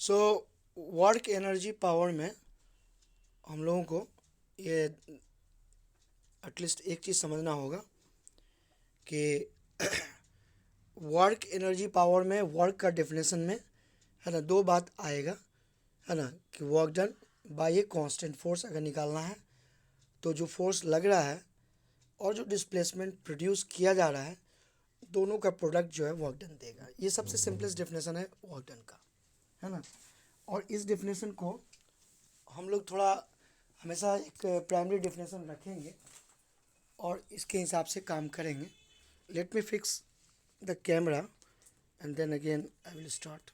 So work energy power में हम लोगों को ये एटलीस्ट एक चीज़ समझना होगा कि वर्क एनर्जी पावर में वर्क का डेफिनेशन में है ना दो बात आएगा, है ना, कि work done by a constant force अगर निकालना है तो जो फोर्स लग रहा है और जो डिस्प्लेसमेंट प्रोड्यूस किया जा रहा है दोनों का प्रोडक्ट जो है वर्क डन देगा। ये सबसे सिंपलेस्ट डेफिनेशन है वर्क डन का, है ना। और इस डेफिनेशन को हम लोग थोड़ा हमेशा एक प्राइमरी डेफिनेशन रखेंगे और इसके हिसाब से काम करेंगे। Let me fix the camera and then again I will start.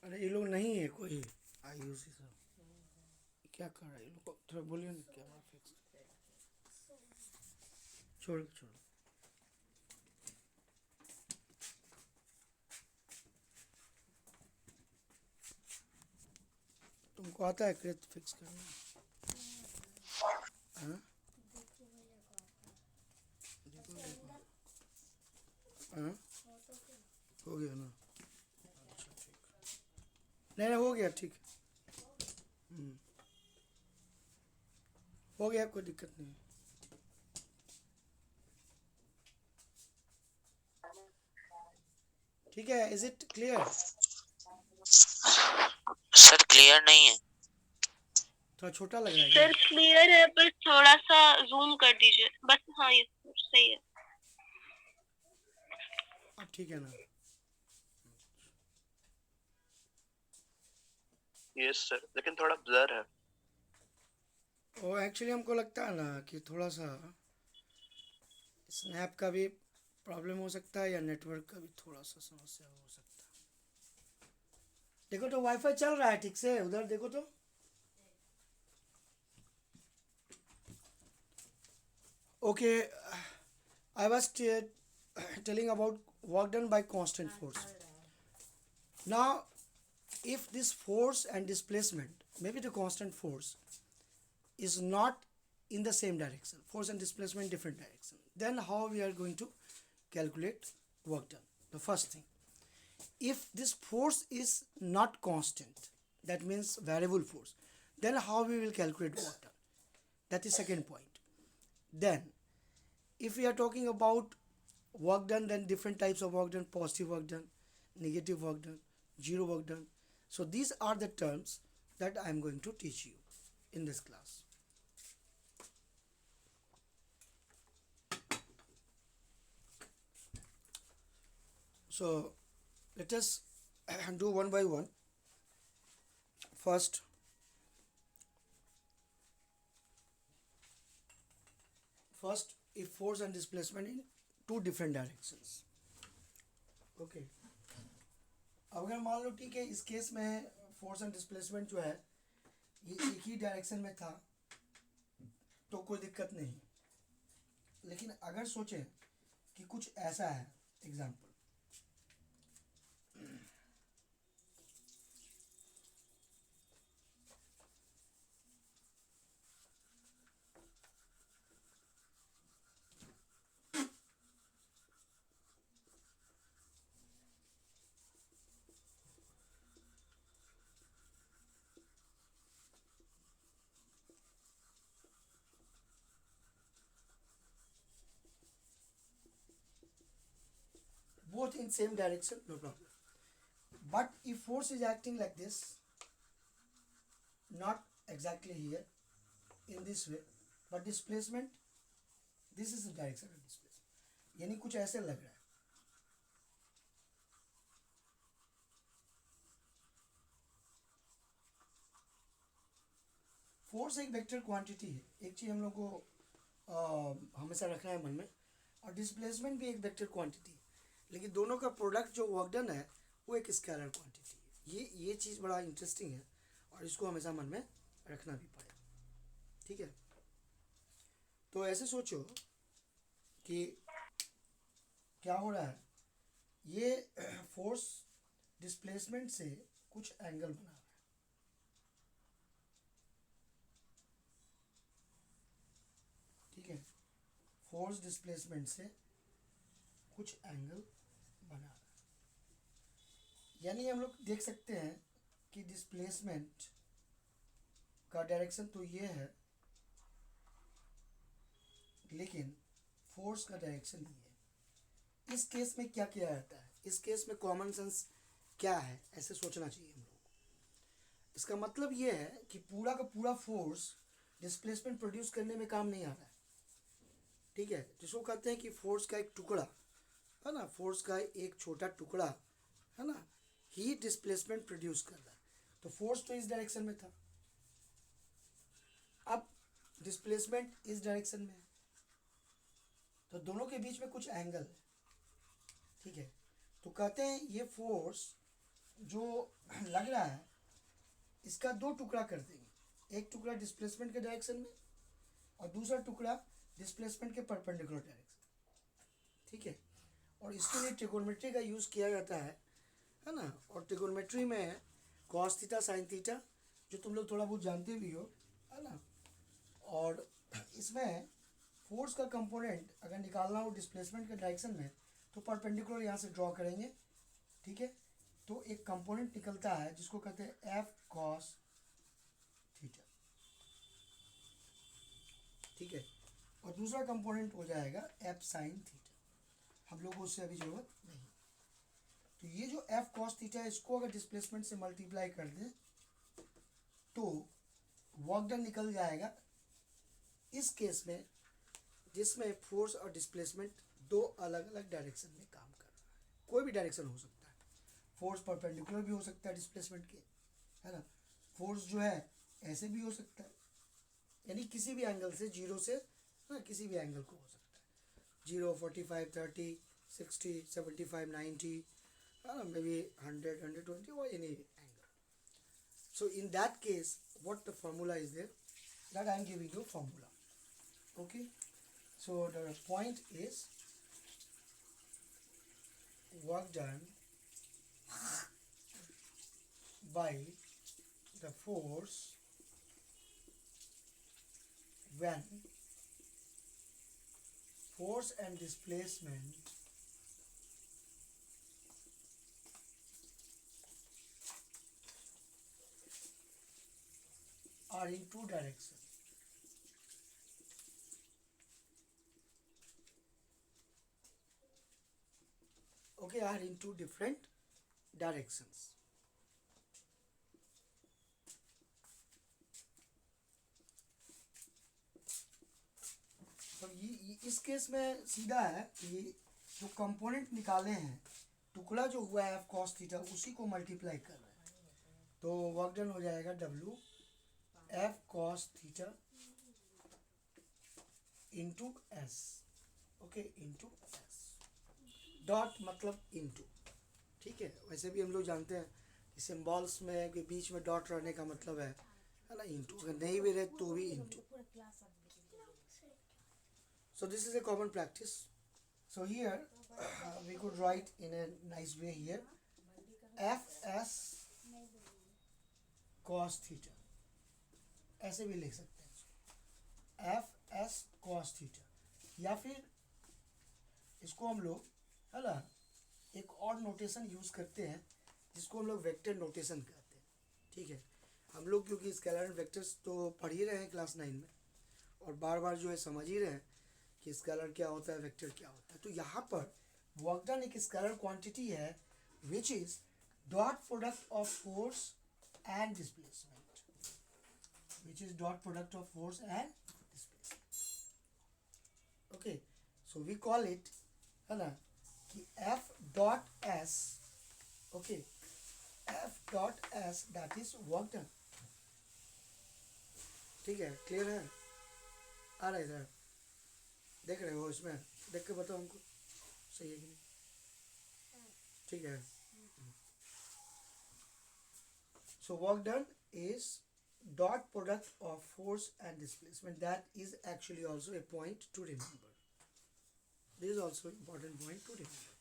अरे ये लोग नहीं है कोई आयुषी सर, क्या कर रहा है ये लोग, थोड़ा बोलिए ना। कैमरा फिक्स छोड़ छोड़। तुमको आता है क्रेथ फिक्स करना? हाँ देखो देखो, हाँ हो गया ना। अच्छा ठीक, नहीं नहीं हो गया ठीक, हो गया, कोई दिक्कत नहीं। ठीक है, is it clear? Sir clear नहीं है। थोड़ा छोटा लग रहा है सर क्या? क्लियर है पर थोड़ा सा जूम कर दीजिए बस। हाँ ये सही है। अब ठीक है ना? यस सर, लेकिन थोड़ा ब्लर है। वो एक्चुअली हमको लगता है ना कि थोड़ा सा स्नैप का भी प्रॉब्लम हो सकता है या नेटवर्क का भी थोड़ा सा समस्या हो सकता है। देखो तो वाईफाई चल रहा है ठीक से, उधर देखो तो। Okay, I was telling about work done by constant force. Now if this force and displacement, maybe the constant force is not in the same direction, force and displacement different direction, then how we are going to calculate work done? The first thing, if this force is not constant, that means variable force, then how we will calculate work done? That is second point. Then if we are talking about work done, then different types of work done: positive work done, negative work done, zero work done. So these are the terms that I am going to teach you in this class. So let us do one by one. First, if force and displacement in two different directions. Okay. अब अगर मान लो ठीक है, इस case में force and displacement जो है ये एक ही डायरेक्शन में था तो कोई दिक्कत नहीं। लेकिन अगर सोचें कि कुछ ऐसा है, example, both in same direction, no problem. But if force is acting like this, not exactly here in this way, but displacement, this is the direction of displacement, यानी कुछ ऐसे लग रहा है। फोर्स एक वेक्टर क्वांटिटी है, एक चीज हम लोग को हमेशा रखना है मन में, और डिस्प्लेसमेंट भी एक वेक्टर क्वांटिटी है, लेकिन दोनों का प्रोडक्ट जो वर्क डन है वो एक स्केलर क्वांटिटी है। ये चीज़ बड़ा इंटरेस्टिंग है और इसको हमेशा मन में रखना भी पड़ेगा। ठीक है, तो ऐसे सोचो कि क्या हो रहा है, ये फोर्स डिस्प्लेसमेंट से कुछ एंगल बना रहा है, ठीक है, फोर्स डिस्प्लेसमेंट से कुछ एंगल बना रहा है, यानी हम लोग देख सकते हैं कि डिस्प्लेसमेंट का डायरेक्शन तो ये है, लेकिन फोर्स का डायरेक्शन नहीं है। इस केस में क्या किया जाता है, इस केस में कॉमन सेंस क्या है, ऐसे सोचना चाहिए हम लोग को। इसका मतलब ये है कि पूरा का पूरा फोर्स डिस्प्लेसमेंट प्रोड्यूस करने में काम नहीं आ रहा है, ठीक है, जिसको कहते हैं कि फोर्स का एक टुकड़ा है ना, फोर्स का एक छोटा टुकड़ा है ना, ही डिस्प्लेसमेंट प्रोड्यूस कर रहा है। तो फोर्स तो इस डायरेक्शन में था, अब डिस्प्लेसमेंट इस डायरेक्शन में है, तो दोनों के बीच में कुछ एंगल है, ठीक है, तो कहते हैं ये फोर्स जो लग रहा है इसका दो टुकड़ा कर देंगे, एक टुकड़ा डिस्प्लेसमेंट के डायरेक्शन में और दूसरा टुकड़ा डिस्प्लेसमेंट के परपेंडिकुलर डायरेक्शन, ठीक है, और इसके लिए ट्रिगोनोमेट्री का यूज़ किया जाता है ना, और ट्रिगोनोमेट्री में कॉस थीटा साइन थीटा जो तुम लोग थोड़ा बहुत जानते भी हो, है ना, और इसमें फोर्स का कंपोनेंट अगर निकालना हो डिस्प्लेसमेंट के डायरेक्शन में तो परपेंडिकुलर यहाँ से ड्रॉ करेंगे, ठीक है, तो एक कंपोनेंट निकलता है जिसको कहते हैं एफ कॉस थीटा, ठीक है, और दूसरा कंपोनेंट हो जाएगा एफ साइन थीटा, हम लोग को उससे अभी ज़रूरत नहीं। तो ये जो एफ कॉस थीटा है इसको अगर डिस्प्लेसमेंट से मल्टीप्लाई कर दें तो वर्क डन निकल जाएगा इस केस में जिसमें फोर्स और डिस्प्लेसमेंट दो अलग अलग डायरेक्शन में काम कर रहा है, कोई भी डायरेक्शन हो सकता है, फोर्स परपेंडिकुलर भी हो सकता है डिस्प्लेसमेंट के, है ना, फोर्स जो है ऐसे भी हो सकता है, यानी किसी भी एंगल से, जीरो से ना, किसी भी एंगल को हो सकता है, 0, 45, 30, 60, 75, 90, है ना, may be 100, 120 or any angle. So in that case what the formula is there, that I am giving you formula, okay. So the point is work done by the force when force and displacement are in two directions. Okay, are in two different directions. तो ये इस case में सीधा है कि जो component निकाले हैं, टुकड़ा जो हुआ है एफ कॉस थीटा उसी को मल्टीप्लाई कर रहे हैं, तो वर्क डन हो जाएगा W F cos theta into S, okay, into S, dot मतलब इंटू, ठीक है, वैसे भी हम लोग जानते हैं कि सिम्बॉल्स में के बीच में डॉट रहने का मतलब है ना इंटू, अगर नहीं भी रहे तो भी into. So this is a common practice. So here we could write in a nice way here fs cos theta, ऐसे भी लिख सकते हैं fs cos theta, या फिर इसको हम लोग, है ना, एक और नोटेशन यूज़ करते हैं जिसको हम लोग वेक्टर नोटेशन कहते हैं, ठीक है, हम लोग क्योंकि स्केलर एंड वेक्टर्स तो पढ़ ही रहे हैं क्लास 9 में और बार बार जो है समझ ही रहे हैं कि स्केलर क्या होता है, वेक्टर क्या होता है, तो यहाँ पर वर्क डन एक स्केलर क्वांटिटी है which is dot product of force and displacement, which is dot product of force and displacement, okay, so we call it, है ना, कि F dot S, okay, F dot S that is work done, ठीक है, clear है, आ रहा है इधर, देख रहे हो, इसमें देख के बताओ हमको सही है कि नहीं, ठीक है। So work done is dot product of force and displacement. That is actually also a point to remember. This is also important point to remember,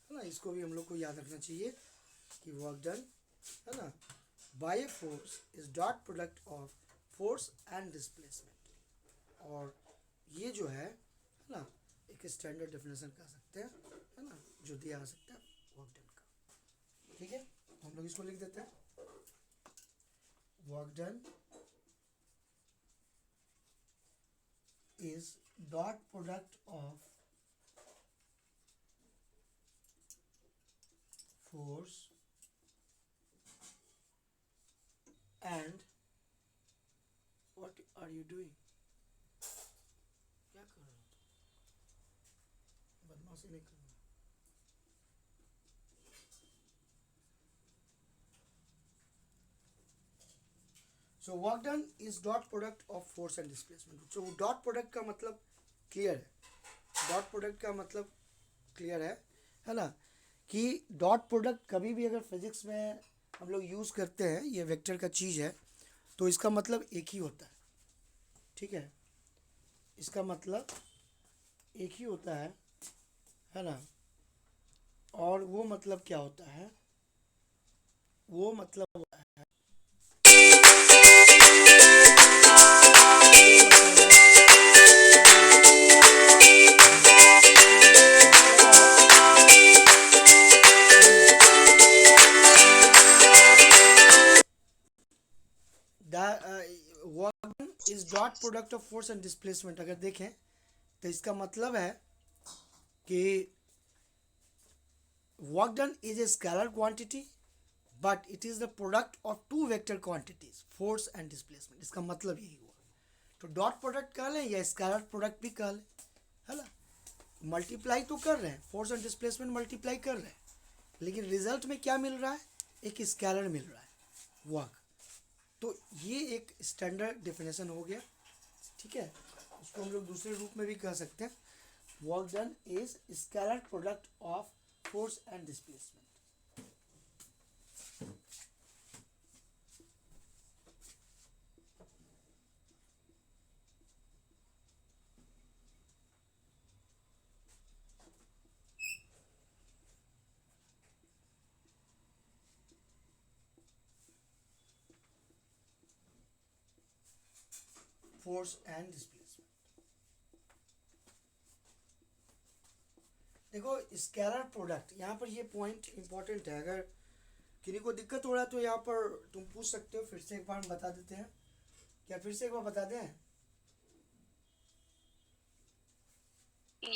है ना. इसको भी हम लोग को याद रखना चाहिए कि वर्क डन, है ना, by a force is dot product of force and displacement. और ये जो है ना, एक स्टैंडर्ड डेफिनेशन कह सकते हैं, है ना, जो दिया जा सकता है वर्क डन का. ठीक है, हम लोग इसको लिख देते हैं. Work done is dot product of force and what are you doing? क्या कर रहे हो तुम? बदमाशी नहीं करना. So work done is dot product of force and displacement. So dot product का मतलब क्लियर है. डॉट प्रोडक्ट का मतलब क्लियर है ना, कि डॉट प्रोडक्ट कभी भी अगर फिजिक्स में हम लोग यूज़ करते हैं, ये वेक्टर का चीज़ है, तो इसका मतलब एक ही होता है. ठीक है, इसका मतलब एक ही होता है ना. और वो मतलब क्या होता है, वो मतलब is dot product of force and displacement. अगर देखें तो इसका मतलब है कि work done is a scalar quantity but it is the product of two vector quantities, force and displacement. इसका मतलब यही हुआ. तो डॉट प्रोडक्ट कह लें या स्केलर प्रोडक्ट भी कह लें, है ना. मल्टीप्लाई तो कर रहे हैं, फोर्स एंड डिस्प्लेसमेंट मल्टीप्लाई कर रहे हैं, लेकिन रिजल्ट में क्या मिल रहा है, एक स्केलर मिल रहा है, वर्क. तो ये एक स्टैंडर्ड डेफिनेशन हो गया. ठीक है, उसको हम लोग दूसरे रूप में भी कह सकते हैं. Work done is scalar product of force and displacement. Force and displacement. देखो स्केलर प्रोडक्ट, यहाँ पर ये पॉइंट इंपॉर्टेंट है. अगर किसी को दिक्कत हो रहा है तो यहाँ पर तुम पूछ सकते हो. फिर से एक बार हम बता देते हैं. क्या फिर से एक बार बता दें?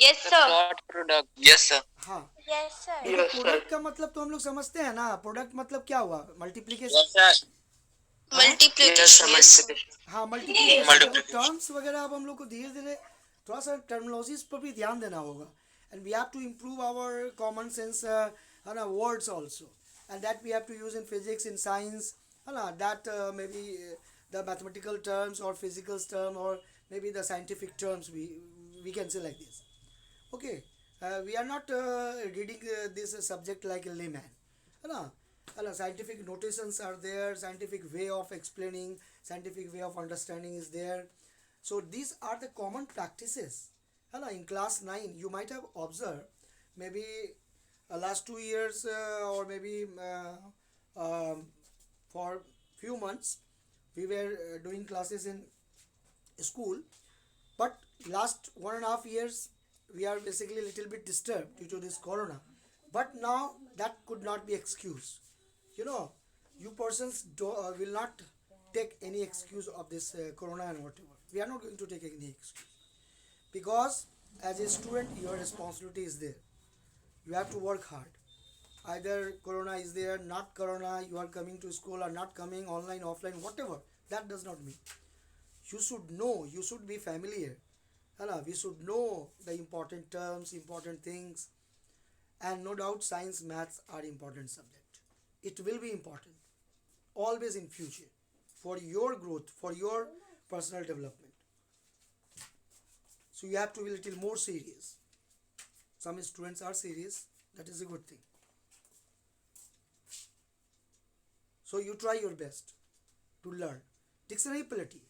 Yes sir. Dot product. Yes sir. हाँ, यस सर. देखो प्रोडक्ट का मतलब तो हम लोग समझते हैं ना. प्रोडक्ट मतलब क्या हुआ, मल्टीप्लीकेशन. Yes sir. मल्टीप्लिकेशन. हाँ, मल्टीप्लीकेशन. देखो टर्म्स वगैरह अब हम लोग को धीरे धीरे थोड़ा सा टर्मिनोलॉजीज पर भी ध्यान देना होगा. And we have to improve our common sense, है ना, words also. And that we have to use in physics, in science, है ना. That may be the mathematical terms और फिजिकल टर्म और may be the scientific terms we can say like this. Okay, we are not reading this subject like a layman, है ना. Scientific notations are there, scientific way of explaining, scientific way of understanding is there. So these are the common practices, है ना. In class 9 you might have observed, maybe last 2 years or maybe for few months we were doing classes in school, but last 1.5 years we are basically a little bit disturbed due to this corona. But now that could not be excuse, you know. You persons will not take any excuse of this corona and whatever. We are not going to take any excuse, because as a student your responsibility is there. You have to work hard. Either corona is there, not corona, you are coming to school or not coming, online, offline, whatever, that does not mean. You should know, you should be familiar, we should know the important terms, important things. And no doubt science, maths are important subject. It will be important always in future for your growth, for your personal development. So you have to be a little more serious. Some students are serious, that is a good thing. So you try your best to learn. डिक्शनरीबिलिटी,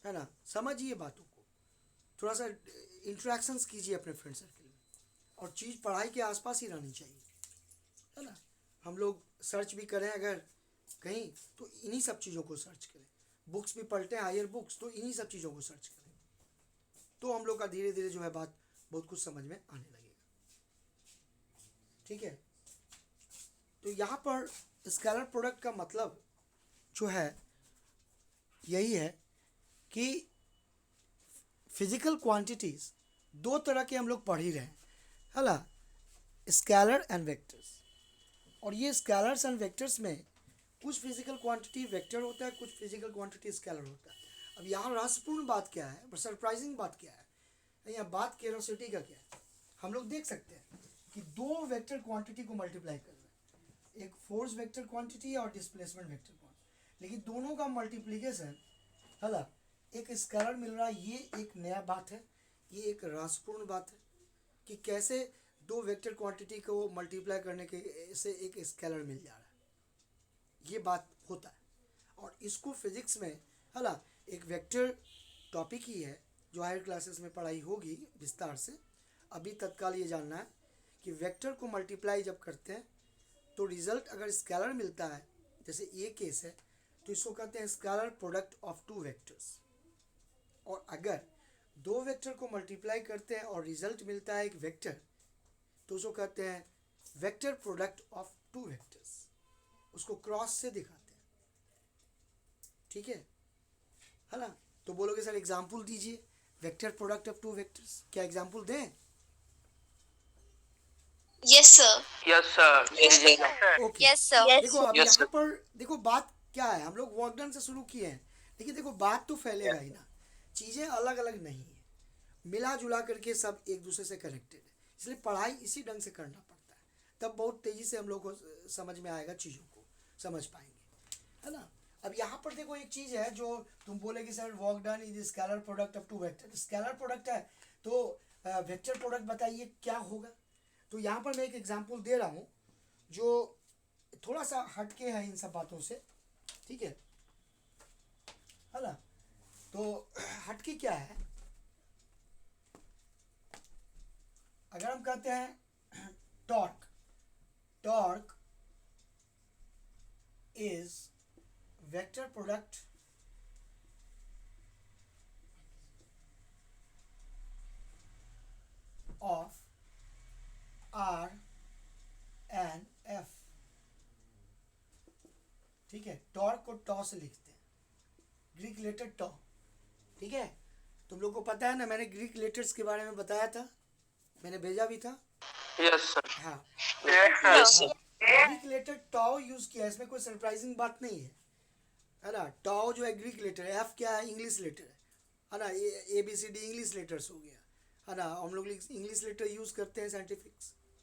है ना, समझिए बातों को, थोड़ा सा interactions कीजिए अपने friend circle में, और चीज़ पढ़ाई के आसपास ही रहनी चाहिए, है ना। हम लोग सर्च भी करें अगर कहीं, तो इन्हीं सब चीज़ों को सर्च करें, बुक्स भी पढ़ते हैं हायर बुक्स, तो इन्हीं सब चीज़ों को सर्च करें, तो हम लोग का धीरे धीरे जो है बात बहुत कुछ समझ में आने लगेगा, ठीक है। तो यहाँ पर स्केलर प्रोडक्ट का मतलब जो है यही है कि फिजिकल क्वांटिटीज दो तरह के हम लोग पढ़ ही रहे हैं, है ना, स्केलर एंड वेक्टर्स। और ये स्केलर्स एंड वेक्टर्स में कुछ फिजिकल क्वांटिटी वेक्टर होता है, कुछ फिजिकल क्वांटिटी स्केलर होता है। अब यहाँ रहस्यपूर्ण बात क्या है, सरप्राइजिंग बात क्या है, यहाँ बात क्यूरियोसिटी का क्या है, हम लोग देख सकते हैं कि दो वेक्टर क्वांटिटी को मल्टीप्लाई कर रहे हैं, एक फोर्स वेक्टर क्वांटिटी और डिस्प्लेसमेंट वेक्टर क्वांटिटी, लेकिन दोनों का मल्टीप्लीकेशन, है ना, एक स्केलर मिल रहा है। ये एक नया बात है, ये एक रहस्यपूर्ण बात है कि कैसे दो वेक्टर क्वांटिटी को मल्टीप्लाई करने के से एक स्केलर मिल जा रहा है, ये बात होता है। और इसको फिजिक्स में, है ना, एक वेक्टर टॉपिक ही है जो हायर क्लासेस में पढ़ाई होगी विस्तार से। अभी तत्काल ये जानना है कि वेक्टर को मल्टीप्लाई जब करते हैं तो रिजल्ट अगर स्केलर मिलता है, जैसे ये केस है, तो इसको कहते हैं scalar product of two vectors. और अगर दो वेक्टर को मल्टीप्लाई करते हैं और रिजल्ट मिलता है एक वेक्टर, तो उसको कहते हैं vector product of two vectors, उसको क्रॉस से दिखाते हैं, ठीक है ना। तो बोलोगे सर एग्जाम्पल दीजिए vector product of two vectors, क्या एग्जाम्पल दें? Yes sir. Yes sir. Okay, yes sir. देखो अब Yes, यहाँ पर देखो बात क्या है, हम लोग वर्क डन से शुरू किए हैं, लेकिन देखो बात तो फैलेगा ही ना, चीज़ें अलग अलग नहीं है, मिला जुला करके सब एक दूसरे से कनेक्टेड है, इसलिए पढ़ाई इसी ढंग से करना पड़ता है, तब बहुत तेज़ी से हम लोग को समझ में आएगा, चीज़ों को समझ पाएंगे, है ना। अब यहाँ पर देखो एक चीज़ है जो तुम बोले कि sir work done is scalar product of two vector, scalar product है तो वेक्टर प्रोडक्ट बताइए क्या होगा। तो यहाँ पर मैं एक एग्जांपल दे रहा हूँ जो थोड़ा सा हटके है इन सब बातों से, ठीक है ना। तो हटके क्या है, अगर हम कहते हैं torque, torque is vector product of R and F, ठीक है, टॉर्क को टॉ से लिखते हैं, ग्रीक लेटर टॉ, ठीक है। तुम लोग को पता है ना, मैंने ग्रीक लेटर्स के बारे में बताया था, मैंने भेजा भी था। Yes sir. हाँ, यस सर। ग्रीक लेटर टॉ यूज किया, इसमें कोई सरप्राइजिंग बात नहीं है ना। टॉ जो है ग्रीक लेटर, एफ क्या है, इंग्लिश लेटर है ना, A B C D English letters हो गया, है ना। हम लोग इंग्लिश लेटर यूज़ करते हैं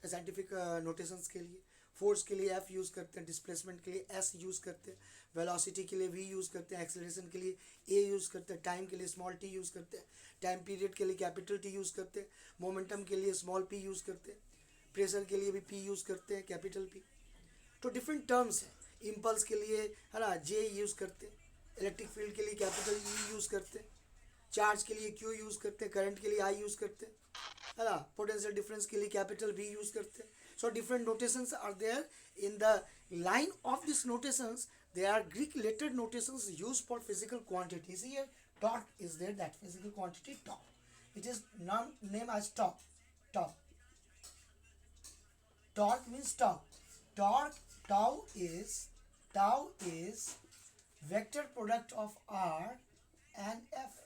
साइंटिफिक नोटेशंस के लिए, फोर्स के लिए एफ यूज़ करते हैं, डिस्प्लेसमेंट के लिए एस यूज़ करते हैं, वेलोसिटी के लिए वी यूज़ करते हैं, एक्सेलरेशन के लिए ए यूज़ करते हैं, टाइम के लिए स्मॉल टी यूज़ करते हैं, टाइम पीरियड के लिए कैपिटल टी यूज़ करते हैं, मोमेंटम के लिए स्मॉल पी यूज़ करते हैं, प्रेशर के लिए भी पी यूज़ करते हैं, कैपिटल पी। तो डिफरेंट टर्म्स हैं, इम्पल्स के लिए, है ना, जे यूज़ करते हैं, इलेक्ट्रिक फील्ड के लिए कैपिटल ई यूज़ करते हैं, चार्ज के लिए क्यू यूज़ करते हैं, करंट के लिए आई यूज़ करते हैं, है ना, पोटेंशियल डिफरेंस के लिए कैपिटल वी यूज़ करते हैं। So different notations are there in the line of this notations, they are Greek letter notations used for physical quantities. Here torque is there, that physical quantity tau, it is named as tau. Torque means tau. Tau is vector product of R and F.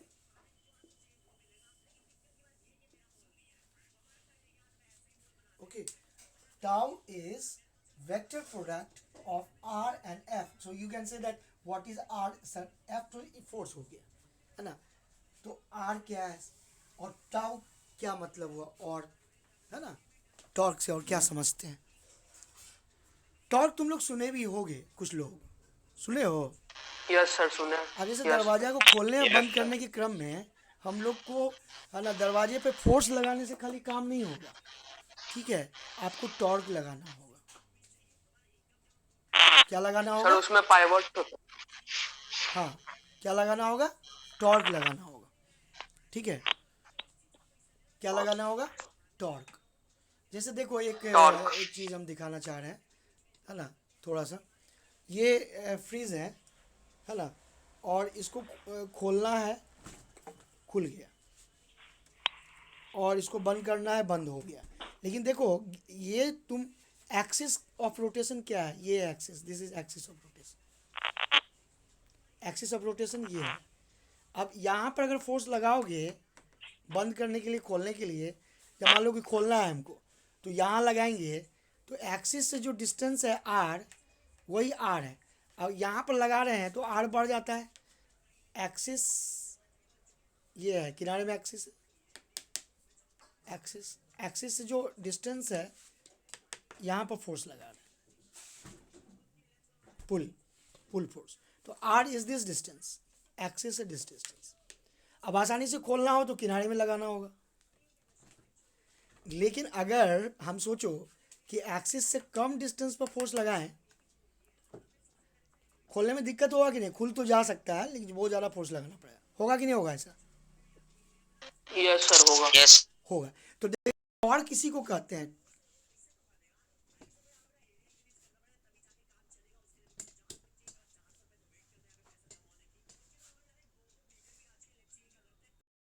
Okay, tau is vector product of R and F. So you can say that what is R, sir, F तो force हो गया, है ना। तो R क्या है और tau क्या मतलब हुआ, और है ना, टॉर्क से और क्या समझते हैं। टॉर्क तुम लोग सुने भी होगे, कुछ लोग सुने हो। यस सर सुने। अब जैसे दरवाजा को खोलने और बंद करने के क्रम में हम लोग को, है ना, दरवाजे पे फोर्स लगाने से खाली काम नहीं होगा, ठीक है, आपको टॉर्क लगाना होगा। क्या लगाना होगा सर उसमें पाइवट होता है। हाँ, क्या लगाना होगा? टॉर्क लगाना होगा। ठीक है, क्या लगाना होगा? टॉर्क। जैसे देखो एक टॉर्क। एक चीज़ हम दिखाना चाह रहे हैं, है ना, थोड़ा सा। ये फ्रीज है ना, और इसको खोलना है, खुल गया, और इसको बंद करना है, बंद हो गया। लेकिन देखो ये तुम एक्सिस ऑफ रोटेशन क्या है? ये axis, this is axis of rotation. Axis of rotation ये है। अब यहाँ पर अगर फोर्स लगाओगे बंद करने के लिए, खोलने के लिए, या मान लो कि खोलना है हमको, तो यहाँ लगाएंगे, तो एक्सिस से जो डिस्टेंस है आर, वही आर है। अब यहाँ पर लगा रहे हैं तो आर बढ़ जाता है। एक्सिस ये है, किनारे में एक्सिस है, एक्सिस, एक्सिस से जो डिस्टेंस है, यहाँ पर फोर्स लगा रहे हैं, पुल, पुल फोर्स। तो R is this distance, axis से दिस डिस्टेंस। अब आसानी से खोलना हो तो किनारे में लगाना होगा। लेकिन अगर हम सोचो कि एक्सिस से कम डिस्टेंस पर फोर्स लगाएं, खोलने में दिक्कत होगा कि नहीं? खुल तो जा सकता है, लेकिन बहुत ज़्यादा फोर्स लगाना पड़ेगा। होगा कि नहीं होगा ऐसा? यस सर होगा। होगा। तो टॉर्क किसी को कहते हैं?